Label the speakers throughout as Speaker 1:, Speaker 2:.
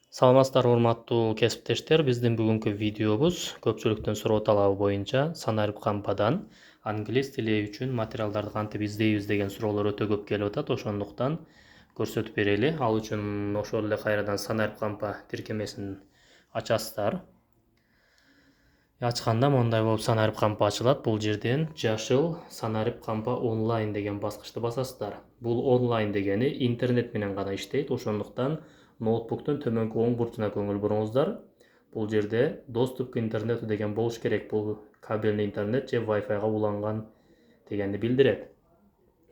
Speaker 1: Саламатсыздар, урматтуу кесиптештер. Биздин бүгүнкү видеобуз көпчүлүктүн суроо талабы боюнча санарип кампадан англис тили үчүн материалдарды кантип издейбиз деген суроолор өтө көп келип атат. Ошондуктан көрсөтүп берели. Ал үчүн ошол эле кайрадан санарип кампа тиркемесин ачасыздар. Ачканда мондай болуп санарип кампа ачылат. Бул жерден жашыл санарип кампа онлайн деген баскычты басасыздар. Бул онлайн дегени интернет менен гана иштейт. Ошондуктан ноутбуктун төмөнкү оң бурчуна көңүл буруңуздар. Бул жерде доступ к интернету деген болуш керек. Бул кабельный интернет же Wi-Fi уланган дегенди билдирет.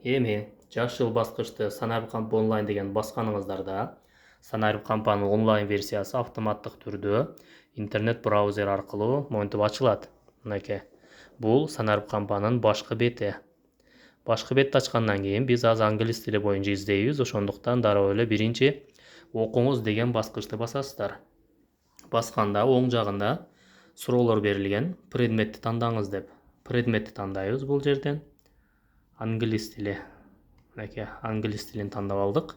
Speaker 1: Эми жашыл баскычты санарип кампа онлайн деген басканыңыздарда санарип кампанын онлайн версиясы автоматтык түрдө интернет браузер аркылуу монтип ачылат. Мынакей. Бул санарип кампанын башкы бети. Башкы бетти ачкандан кийин биз азыр англис тили боюнча издейбиз. Ошондуктан дароо эле биринчи окуңуз деген баскычты басасыздар. Басканда оң жагында суроолор берилген. Предметти тандаңыз деп. Предметти тандайбыз бул жерден. Англис тили. Мынакей, англис тилин тандап алдык.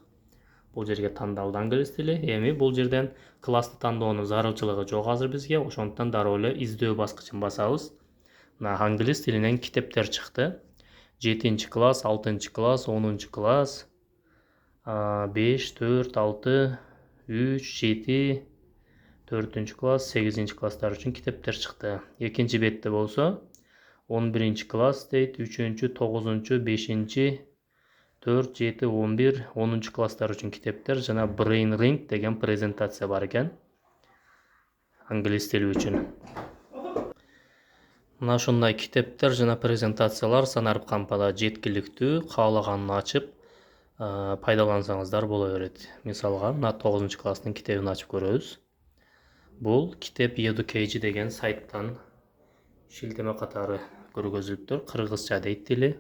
Speaker 1: Бул жерге тандалды англис тили. Эми бул жерден классты тандоонун зарылчылыгы жок азыр бизге. Ошондуктан дароо эле издөө баскычын басабыз. Мына англис тилинен китептер чыкты. 7-класс, 6-класс, 10-класс, 5, 4, 6, 3, 7, 4-класс, 8-класстар үчүн китептер чыкты. Экинчи бетте болсо 11-класс дейт, 3-9, 5, 4, 7, 11, 10-класстар үчүн китептер жана Brain Ring деген презентация бар экен. Англис тили үчүн. Мына ушундай китептер жана презентациялар санарип кампада жеткиликтүү. Каалаганын ачып пайдалансаңыздар боло берет. Мисалга, мына 9-класстын китебин ачып көрөбүз. Бул китеп Educage деген сайттан шилтеме катары көргөзүлүптүр. Кыргызча дейт тили.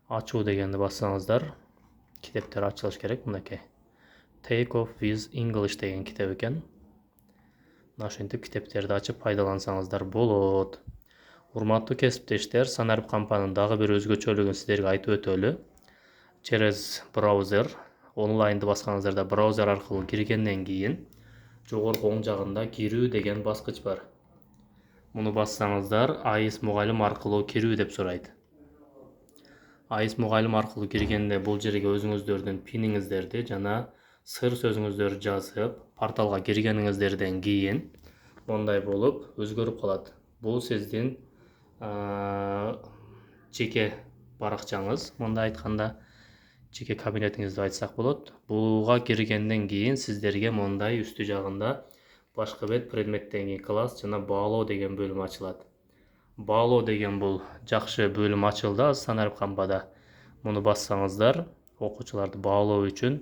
Speaker 1: Ачуу дегенди бассаңыздар, китептер ачылыш керек. Мынакей. Take off with English деген китеп экен. Мына ошентип китептерди ачып пайдалансаңыздар болот. Урматтуу кесиптештер, санарип кампанын дагы бир өзгөчөлүгүн сиздерге айтып өтөлү. Через браузер, онлайнды баскаңыздарда браузер аркылуу киргенден кийин жогорку оң жагында кирүү деген баскыч бар. Муну бассаңыздар, АИС мугалим аркылуу кирүү деп сурайт. АИС мугалим аркылуу киргенде бул жерге өзүңүздөрдүн пиниңиздерди жана сыр сөзүңүздөрдү жазып, порталга киргениңиздерден кийин мондай болуп өзгөрүп калат. Бул сиздин жеке баракчаңыз, мондай айтканда, жеке кабинетиңизди айтсак болот. Буга киргенден кийин сиздерге мондай үстү жагында башкы бет, предметтен кийин класс жана баалоо деген бөлүм ачылат. Баалоо деген бул жакшы бөлүм ачылды азыр санарип кампада. Муну бассаңыздар, окуучуларды баалоо үчүн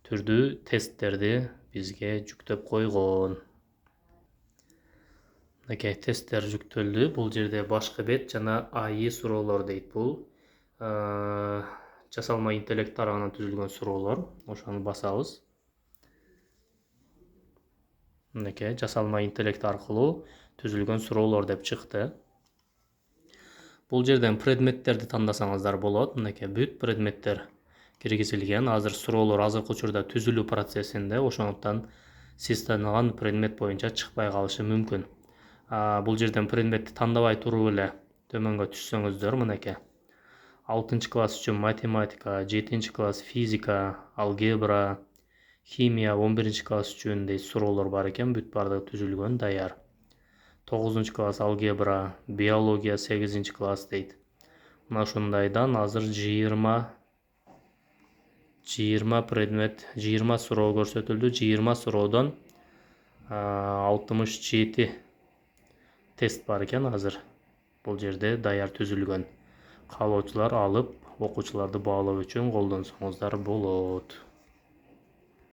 Speaker 1: түрдүү тесттерди бизге жүктөп койгон. Мынакей тесттер жүктөлдү. Бул жерде башкы бет жана АИ суроолор дейт. Бул жасалма интеллект тарабынан түзүлгөн суроолор. Ошону басабыз. Мынакей жасалма интеллект аркылуу түзүлгөн суроолор деп чыкты. Бул жерден предметтерди тандасаңыздар болот. Мынакей бүт предметтер киргизилген. Азыр суроолор азыркы учурда түзүлүү процессинде, ошондуктан сиз тандаган предмет боюнча чыкпай калышы мүмкүн. Бул жерден предметти тандабай туруп эле төмөнгө түшсөңүздөр, мынакей. 6-класс үчүн математика, 7-класс физика, алгебра, химия, 11-класс үчүн дейт суроолор бар экен, бүт бардыгы түзүлгөн, даяр. 9-класс алгебра, биология, 8-класс дейт. Мына ушундайдан азыр 20 предмет, 20 суроо көрсөтүлдү. 20 суроодон 67 тест бар экен азыр. Бул жерде даяр түзүлгөн. Каалоочулар алып, окуучуларды баалоо үчүн колдонсоңуздар болот.